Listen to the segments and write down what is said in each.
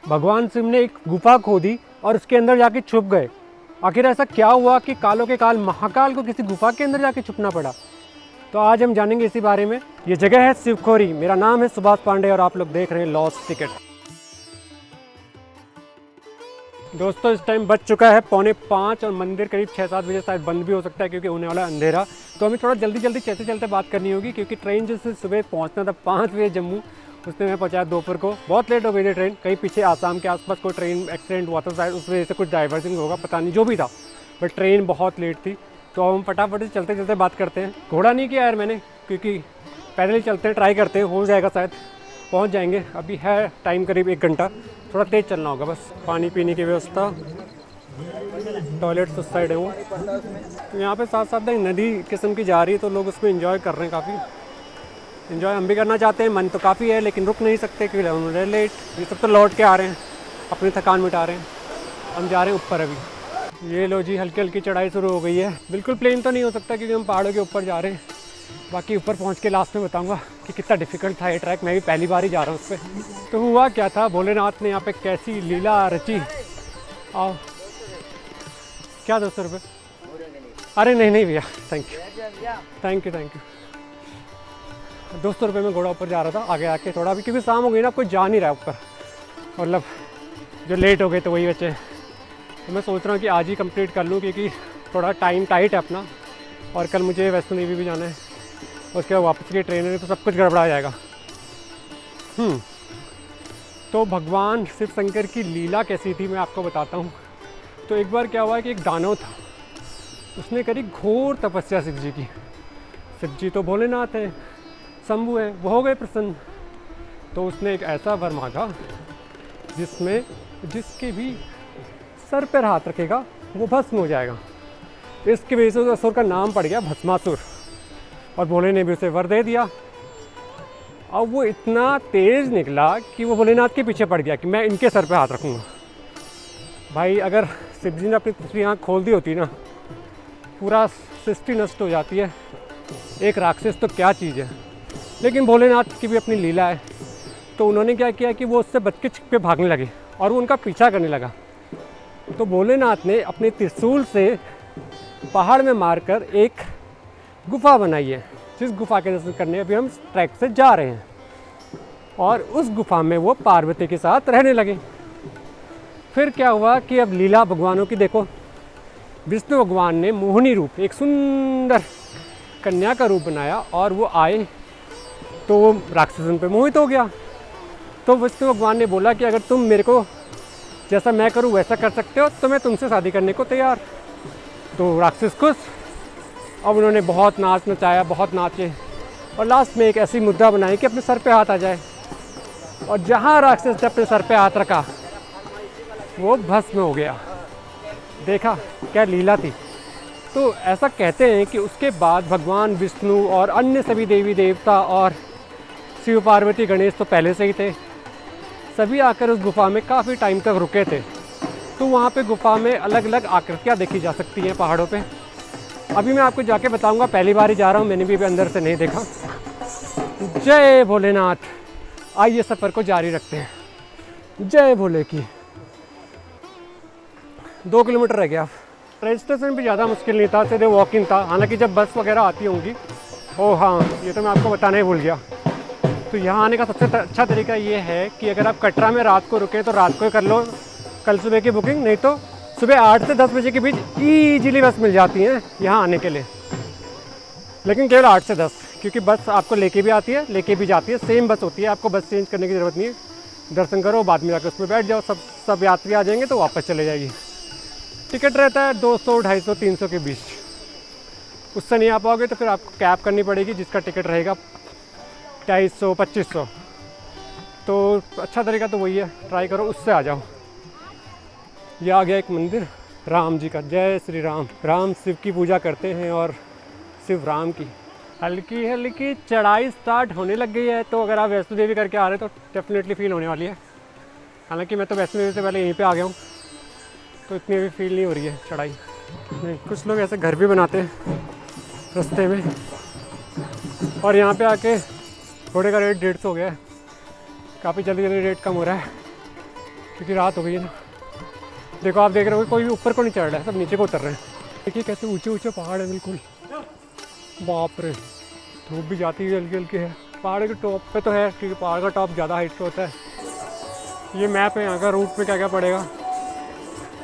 भगवान शिव ने एक गुफा खोदी और उसके अंदर जाके छुप गए। आखिर ऐसा क्या हुआ कि कालों के काल महाकाल को किसी गुफा के अंदर जाके छुपना पड़ा? तो आज हम जानेंगे इसी बारे में। ये जगह है शिवखोरी। मेरा नाम है सुभाष पांडे और आप लोग देख रहे हैं लॉस्ट टिकट। दोस्तों इस टाइम बज चुका है 4:45 और मंदिर करीब 6-7 बजे शायद बंद भी हो सकता है क्योंकि होने वाला अंधेरा। तो हमें थोड़ा जल्दी चलते बात करनी होगी क्योंकि ट्रेन जैसे सुबह पहुंचना था 5 बजे जम्मू, उसने मैं पहुंचाया दोपहर को। बहुत लेट हो गई थी ट्रेन। कहीं पीछे आसाम के आसपास कोई ट्रेन एक्सीडेंट हुआ था शायद, उस वजह से कुछ डाइवर्सिंग होगा, पता नहीं, जो भी था, बट ट्रेन बहुत लेट थी। तो हम फटाफट से चलते बात करते हैं। घोड़ा नहीं किया यार मैंने, क्योंकि पैदल ही चलते हैं, ट्राई करते हैं, हो जाएगा शायद, पहुंच जाएंगे। अभी है टाइम करीब 1 घंटा, थोड़ा तेज़ चलना होगा बस। पानी पीने की व्यवस्था, टॉयलेट्स उस साइड है वो। तो यहाँ पे साथ साथ एक नदी किस्म की जा रही है तो लोग उसमें एंजॉय कर रहे हैं। काफ़ी एंजॉय हम भी करना चाहते हैं, मन तो काफ़ी है लेकिन रुक नहीं सकते क्योंकि हम लेट। ये सब तो लौट के आ रहे हैं, अपनी थकान मिटा रहे हैं। हम जा रहे हैं ऊपर अभी। ये लो जी, हल्की हल्की चढ़ाई शुरू हो गई है। बिल्कुल प्लेन तो नहीं हो सकता क्योंकि हम पहाड़ों के ऊपर जा रहे हैं। बाकी ऊपर पहुंच के लास्ट में बताऊंगा कि कितना डिफ़िकल्ट था ये ट्रैक। मैं भी पहली बार ही जा रहा हूँ उस पर। तो हुआ क्या था, भोलेनाथ ने यहाँ पे कैसी लीला रची। आओ, क्या 200 रुपये? अरे नहीं भैया, थैंक यू 200 रुपये में घोड़ा ऊपर जा रहा था। आगे आके थोड़ा अभी क्योंकि शाम हो गई ना, कोई जा नहीं रहा ऊपर, मतलब जो लेट हो गए तो वही बचे। तो मैं सोच रहा हूँ कि आज ही कंप्लीट कर लूँ क्योंकि थोड़ा टाइम टाइट है अपना, और कल मुझे वैष्णो देवी भी जाना है, उसके बाद वापस की ट्रेन है तो सब कुछ गड़बड़ा जाएगा। तो भगवान शिव शंकर की लीला कैसी थी मैं आपको बताता हूँ। तो एक बार क्या हुआ कि एक दानव था, उसने करी घोर तपस्या शिव जी की। शिव जी तो भोलेनाथ है, शंभु है, वो हो गए प्रसन्न। तो उसने एक ऐसा वर मांगा जिसमें जिसके भी सर पर हाथ रखेगा वो भस्म हो जाएगा। इसकी वजह से उस असुर का नाम पड़ गया भस्मासुर, और भोले ने भी उसे वर दे दिया। अब वो इतना तेज़ निकला कि वो भोलेनाथ के पीछे पड़ गया कि मैं इनके सर पे हाथ रखूँगा। भाई अगर शिव जी ने अपनी दूसरी आँख खोल दी होती ना, पूरा सृष्टि नष्ट हो जाती है। एक राक्षस तो क्या चीज़ है, लेकिन भोलेनाथ की भी अपनी लीला है। तो उन्होंने क्या किया कि वो उससे बच के छिप के भागने लगे और वो उनका पीछा करने लगा। तो भोलेनाथ ने अपने त्रिशूल से पहाड़ में मारकर एक गुफा बनाई है, जिस गुफा के दर्शन करने अभी हम ट्रैक से जा रहे हैं। और उस गुफा में वो पार्वती के साथ रहने लगे। फिर क्या हुआ कि अब लीला भगवानों की देखो। विष्णु भगवान ने मोहिनी रूप, एक सुंदर कन्या का रूप बनाया और वो आए तो वो राक्षसन पे मोहित हो गया। तो विष्णु भगवान ने बोला कि अगर तुम मेरे को जैसा मैं करूँ वैसा कर सकते हो तो मैं तुमसे शादी करने को तैयार। तो राक्षस खुश। अब उन्होंने बहुत नाच नचाया, बहुत नाचे, और लास्ट में एक ऐसी मुद्रा बनाई कि अपने सर पे हाथ आ जाए। और जहाँ राक्षस ने अपने सर पे हाथ रखा वो भस्म हो गया। देखा क्या लीला थी। तो ऐसा कहते हैं कि उसके बाद भगवान विष्णु और अन्य सभी देवी देवता और शिव पार्वती गणेश तो पहले से ही थे, सभी आकर उस गुफा में काफ़ी टाइम तक रुके थे। तो वहाँ पे गुफा में अलग अलग आकृतियाँ देखी जा सकती हैं पहाड़ों पे। अभी मैं आपको जाके बताऊँगा, पहली बार ही जा रहा हूँ, मैंने भी अभी अंदर से नहीं देखा। जय भोलेनाथ। आइए सफ़र को जारी रखते हैं। जय भोले की। 2 किलोमीटर रह गया। ट्रेन स्टेशन भी ज़्यादा मुश्किल नहीं था, सीधे वॉकिंग था। हालांकि जब बस वगैरह आती होंगी। ओह हाँ, ये तो मैं आपको बताना ही भूल गया। तो यहाँ आने का सबसे अच्छा तरीका ये है कि अगर आप कटरा में रात को रुकें तो रात को ही कर लो कल सुबह की बुकिंग, नहीं तो सुबह 8 से 10 बजे के बीच ईजिली बस मिल जाती हैं यहाँ आने के लिए। लेकिन केवल 8 से 10, क्योंकि बस आपको लेके भी आती है, लेके भी जाती है, सेम बस होती है, आपको बस चेंज करने की ज़रूरत नहीं है। दर्शन करो, बाद में जाकर उसमें बैठ जाओ। सब यात्री आ जाएंगे तो वापस चले जाइए। टिकट रहता है 200, 250, 300 के बीच। उससे नहीं आ पाओगे तो फिर आपको कैब करनी पड़ेगी, जिसका टिकट रहेगा 250, 2500। तो अच्छा तरीका तो वही है, ट्राई करो, उससे आ जाओ। ये आ गया एक मंदिर राम जी का। जय श्री राम। राम शिव की पूजा करते हैं और शिव राम की। हल्की हल्की चढ़ाई स्टार्ट होने लग गई है। तो अगर आप वैष्णो देवी करके आ रहे हैं तो डेफिनेटली फील होने वाली है। हालांकि मैं तो वैष्णो देवी से पहले यहीं पे आ गया हूँ, तो इतनी भी फील नहीं हो रही है चढ़ाई। कुछ लोग ऐसे घर भी बनाते हैं रास्ते में। और यहाँ पे आके घोड़े का रेट 150 हो गया है। काफ़ी जल्दी रेट कम हो रहा है क्योंकि रात हो गई है ना। देखो आप देख रहे हो कोई भी ऊपर को नहीं चढ़ रहा है, सब नीचे को उतर रहे हैं। देखिए कैसे ऊंचे ऊंचे पहाड़ है बिल्कुल, बाप रे। धूप भी जाती है हल्की हल्की है। पहाड़ के टॉप पे तो है, क्योंकि पहाड़ का टॉप ज़्यादा हाइट पे होता है। ये मैप है यहाँ का, रूट में क्या क्या पड़ेगा।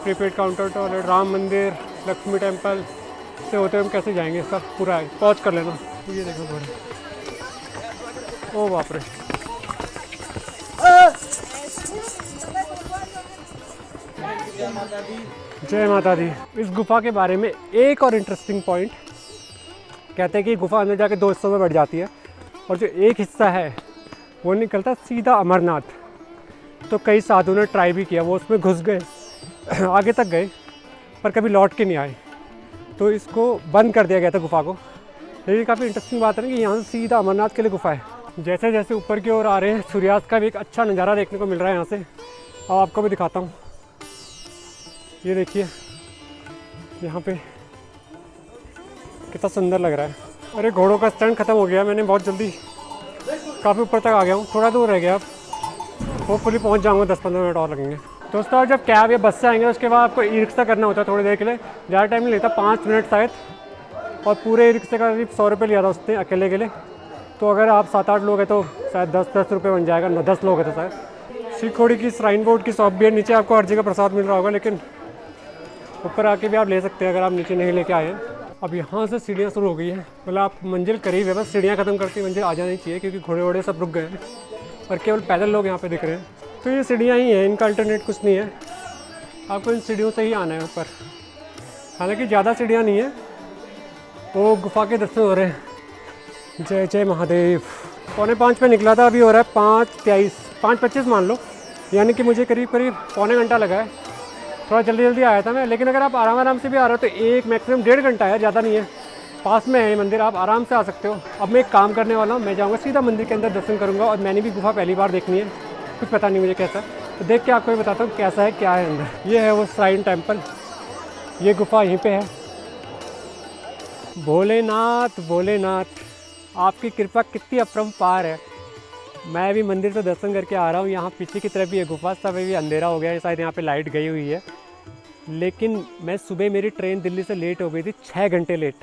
प्रीपेड काउंटर, टॉयलेट, राम मंदिर, लक्ष्मी टेम्पल से होते हम कैसे जाएंगे, सब पूरा है। पॉज कर लेना। ये देखो थोड़ा, ओ बाप रे। जय माता दी। इस गुफा के बारे में एक और इंटरेस्टिंग पॉइंट, कहते हैं कि गुफा अंदर जाके 2 हिस्सों में बढ़ जाती है और जो एक हिस्सा है वो निकलता सीधा अमरनाथ। तो कई साधुओं ने ट्राई भी किया, वो उसमें घुस गए आगे तक गए पर कभी लौट के नहीं आए, तो इसको बंद कर दिया गया था गुफा को। लेकिन काफ़ी इंटरेस्टिंग बात है ना कि यहाँ से सीधा अमरनाथ के लिए गुफा है। जैसे जैसे ऊपर की ओर आ रहे हैं, सूर्यास्त का भी एक अच्छा नज़ारा देखने को मिल रहा है यहाँ से। अब आपको भी दिखाता हूँ। ये देखिए यहाँ पे कितना सुंदर लग रहा है। अरे घोड़ों का स्टैंड ख़त्म हो गया, मैंने बहुत जल्दी काफ़ी ऊपर तक आ गया हूँ, थोड़ा दूर रह गया। अब होपफुली पहुँच जाऊँगा, 10-15 मिनट और लगेंगे। दोस्तों जब कैब या बस से आएंगे उसके बाद आपको ई रिक्शा करना होता है थोड़ी देर के लिए, ज़्यादा टाइम नहीं लेता, 5 मिनट शायद। और पूरे ई रिक्शे का करीब 100 रुपये लिया था उसने अकेले के लिए। तो अगर आप 7-8 लोग हैं तो शायद 10-10 रुपये बन जाएगा। 10 लोग हैं तो शायद। शिवखोड़ी की श्राइन बोर्ड की शॉप भी है, नीचे आपको हर जगह प्रसाद मिल रहा होगा, लेकिन ऊपर आके भी आप ले सकते हैं अगर आप नीचे नहीं लेके आए हैं। अब यहाँ से सीढ़ियाँ शुरू हो गई हैं, मतलब आप मंजिल करीब है, बस सीढ़ियाँ खत्म करके मंजिल आ जानी चाहिए, क्योंकि घोड़े वोड़े सब रुक गए हैं और केवल पैदल लोग यहाँ पे दिख रहे हैं। तो ये सीढ़ियाँ ही हैं, इनका अल्टरनेट कुछ नहीं है, आपको इन सीढ़ियों से ही आना है ऊपर। हालांकि ज़्यादा सीढ़ियाँ नहीं है, वो गुफा के दर्शन हो रहे हैं। जय जय महादेव। 4:45 पे निकला था, अभी हो रहा है 5:23, 5:25 मान लो, यानी कि मुझे करीब करीब पौने घंटा लगा है। थोड़ा जल्दी जल्दी आया था मैं, लेकिन अगर आप आराम आराम से भी आ रहे हो तो एक मैक्सिमम 1.5 घंटा है, ज़्यादा नहीं है। पास में है ये मंदिर, आप आराम से आ सकते हो। अब मैं एक काम करने वाला हूँ, मैं जाऊँगा सीधा मंदिर के अंदर दर्शन करूँगा। और मैंने भी गुफा पहली बार देखनी है, कुछ पता नहीं मुझे कैसा, तो देख के आपको भी बताता हूँ कैसा है क्या है अंदर। ये है वो श्राइन टेम्पल, ये गुफा यहीं पे है। भोलेनाथ भोलेनाथ आपकी कृपा कितनी अपरंपार है। मैं भी मंदिर से दर्शन करके आ रहा हूँ, यहाँ पीछे की तरफ भी है गुफा, सब अभी अंधेरा हो गया है, शायद यहाँ पे लाइट गई हुई है। लेकिन मैं सुबह, मेरी ट्रेन दिल्ली से लेट हो गई थी, 6 घंटे लेट।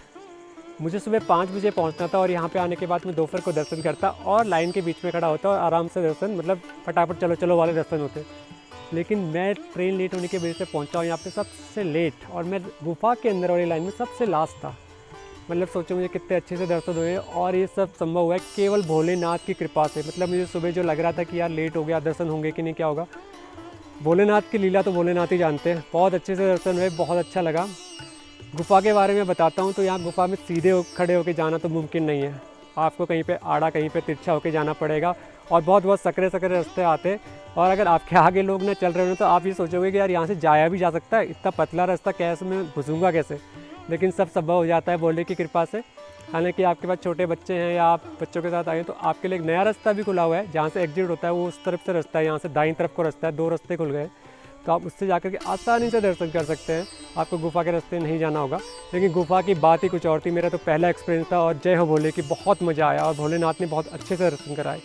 मुझे सुबह 5 बजे पहुँचना था और यहाँ पे आने के बाद मैं दोपहर को दर्शन करता और लाइन के बीच में खड़ा होता और आराम से दर्शन, मतलब फटाफट चलो चलो वाले दर्शन होते। लेकिन मैं ट्रेन लेट होने की वजह से पहुँचा हूँ यहाँ पे सबसे लेट, और मैं गुफा के अंदर वाली लाइन में सबसे लास्ट था। मतलब सोचो मुझे कितने अच्छे से दर्शन हुए, और ये सब संभव हुआ है केवल भोलेनाथ की कृपा से। मतलब मुझे सुबह जो लग रहा था कि यार लेट हो गया, दर्शन होंगे कि नहीं, क्या होगा, भोलेनाथ की लीला तो भोलेनाथ ही जानते हैं। बहुत अच्छे से दर्शन हुए, बहुत अच्छा लगा। गुफा के बारे में बताता हूँ तो यहाँ गुफा में सीधे खड़े होकर जाना तो मुमकिन नहीं है, आपको कहीं पे आड़ा, कहीं पे तिरछा होकर जाना पड़ेगा, और बहुत बहुत सकरे सकरे रास्ते आते हैं। और अगर आपके आगे लोग ना चल रहे हो तो आप ये सोचोगे कि यार यहाँ से जाया भी जा सकता है, इतना पतला रास्ता कैसे, मैं घुसूँगा कैसे। लेकिन सब संभव हो जाता है भोले की कृपा से। हालांकि आपके पास छोटे बच्चे हैं या आप बच्चों के साथ आए तो आपके लिए एक नया रास्ता भी खुला हुआ है, जहाँ से एग्जिट होता है वो उस तरफ से रास्ता है, यहाँ से दाईं तरफ को रास्ता है, 2 रास्ते खुल गए, तो आप उससे जाकर के आसानी से दर्शन कर सकते हैं। आपको गुफा के रास्ते नहीं जाना होगा। लेकिन गुफा की बात ही कुछ और थी, मेरा तो पहला एक्सपीरियंस था, और जय हो भोले की, बहुत मज़ा आया और भोलेनाथ ने बहुत अच्छे से दर्शन कराए।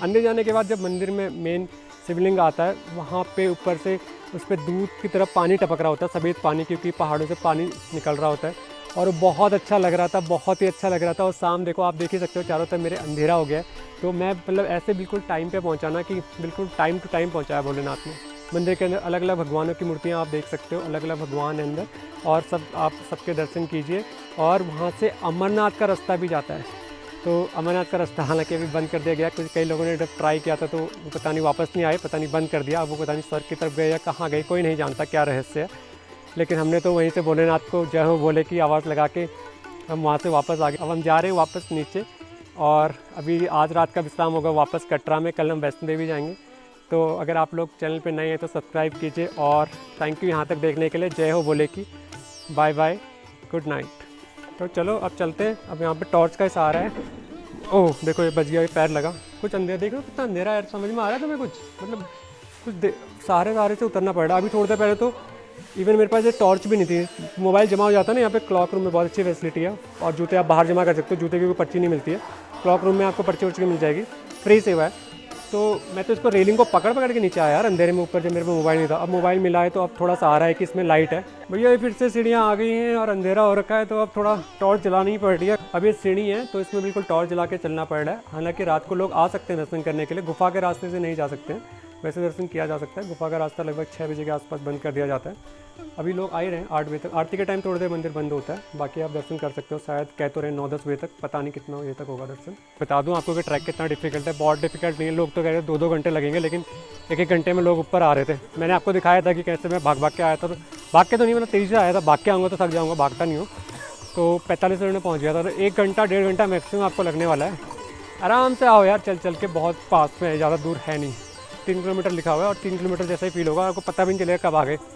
अंदर जाने के बाद जब मंदिर में मेन शिवलिंग आता है, वहाँ पे ऊपर से उस पर दूध की तरफ पानी टपक रहा होता है, सफ़ेद पानी, क्योंकि पहाड़ों से पानी निकल रहा होता है, और वो बहुत अच्छा लग रहा था, बहुत ही अच्छा लग रहा था। और शाम देखो आप देख ही सकते हो, चारों तरफ मेरे अंधेरा हो गया। तो मैं मतलब ऐसे बिल्कुल टाइम पे पहुंचाना कि बिल्कुल टाइम टू टाइम पहुंचाया भोलेनाथ ने। मंदिर के अंदर अलग अलग भगवानों की मूर्तियां आप देख सकते हो, अलग अलग भगवान है अंदर, और सब आप सबके दर्शन कीजिए। और वहाँ से अमरनाथ का रास्ता भी जाता है, तो अमरनाथ का रास्ता हालांकि अभी बंद कर दिया गया, कुछ कई लोगों ने जब ट्राई किया था तो पता नहीं वापस नहीं आए, पता नहीं बंद कर दिया। अब वो पता नहीं स्वर्ग की तरफ गए या कहाँ गए, कोई नहीं जानता क्या रहस्य है। लेकिन हमने तो वहीं से भोलेनाथ को जय हो भोले की आवाज़ लगा के हम वहाँ से वापस आ गए। अब हम जा रहे हैं वापस नीचे, और अभी आज रात का विश्राम होगा वापस कटरा में, कल हम वैष्णो देवी जाएंगे। तो अगर आप लोग चैनल पे नए हैं तो सब्सक्राइब कीजिए, और थैंक यू यहाँ तक देखने के लिए। जय हो भोले की, बाय बाय, गुड नाइट। तो चलो अब चलते हैं। अब यहाँ पे टॉर्च का सहारा है। ओह देखो ये बच गया, ये पैर लगा, कुछ अंधेरा, देखो कितना अंधेरा है, समझ में आ रहा है तुम्हें कुछ, मतलब कुछ सहारे से उतरना पड़ रहा है। अभी थोड़ी देर पहले तो इवन मेरे पास ये टॉर्च भी नहीं थी, मोबाइल जमा हो जाता है ना। यहाँ पे क्लॉक रूम में बहुत अच्छी फैसिलिटी है, और जूते आप बाहर जमा कर सकते हो, जूते की कोई पर्ची नहीं मिलती है। क्लॉक रूम में आपको पर्ची वर्ची मिल जाएगी, फ्री सेवा है। तो मैं तो इसको रेलिंग को पकड़ पकड़ के नीचे आया यार अंधेरे में ऊपर, जब मेरे पास मोबाइल नहीं था। अब मोबाइल मिला है तो अब थोड़ा सहारा है कि इसमें लाइट है। भैया ये फिर से सीढ़ियाँ आ गई हैं और अंधेरा हो रखा है, तो अब थोड़ा टॉर्च जलानी ही पड़ रही है। अब ये सीढ़ी है तो इसमें बिल्कुल टॉर्च जला के चलना पड़ रहा है। हालांकि रात को लोग आ सकते हैं दर्शन करने के लिए, गुफा के रास्ते से नहीं जा सकते हैं, वैसे दर्शन किया जा सकता है। गुफा का रास्ता लगभग 6 बजे के आसपास बंद कर दिया जाता है। अभी लोग आ ही रहे हैं 8 बजे तक, आरती के टाइम थोड़ी देर मंदिर बंद होता है, बाकी आप दर्शन कर सकते हो। शायद कह तो रहे 9-10 बजे तक, पता नहीं कितना बजे तक होगा दर्शन। बता दूं आपको कि ट्रैक कितना डिफिकल्ट है, बहुत डिफिकल्ट नहीं है। लोग तो कह रहे 2-2 घंटे लगेंगे, लेकिन 1-1 घंटे में लोग ऊपर आ रहे थे। मैंने आपको दिखाया था कि कैसे मैं भाग भाग के आया था, तो भाग के तो नहीं, मतलब तेज़ी से आया था। भाग के आऊँगा तो थक जाऊँगा, भागता नहीं हूँ। तो 45 मिनट में पहुँच गया था। तो 1 घंटा 1.5 घंटा मैक्सिमम आपको लगने वाला है। आराम से आओ यार, चल चल के, बहुत पास में है, ज़्यादा दूर है नहीं। 3 किलोमीटर लिखा हुआ है और 3 किलोमीटर जैसा ही फील होगा, आपको पता भी नहीं चलेगा कब आ गए।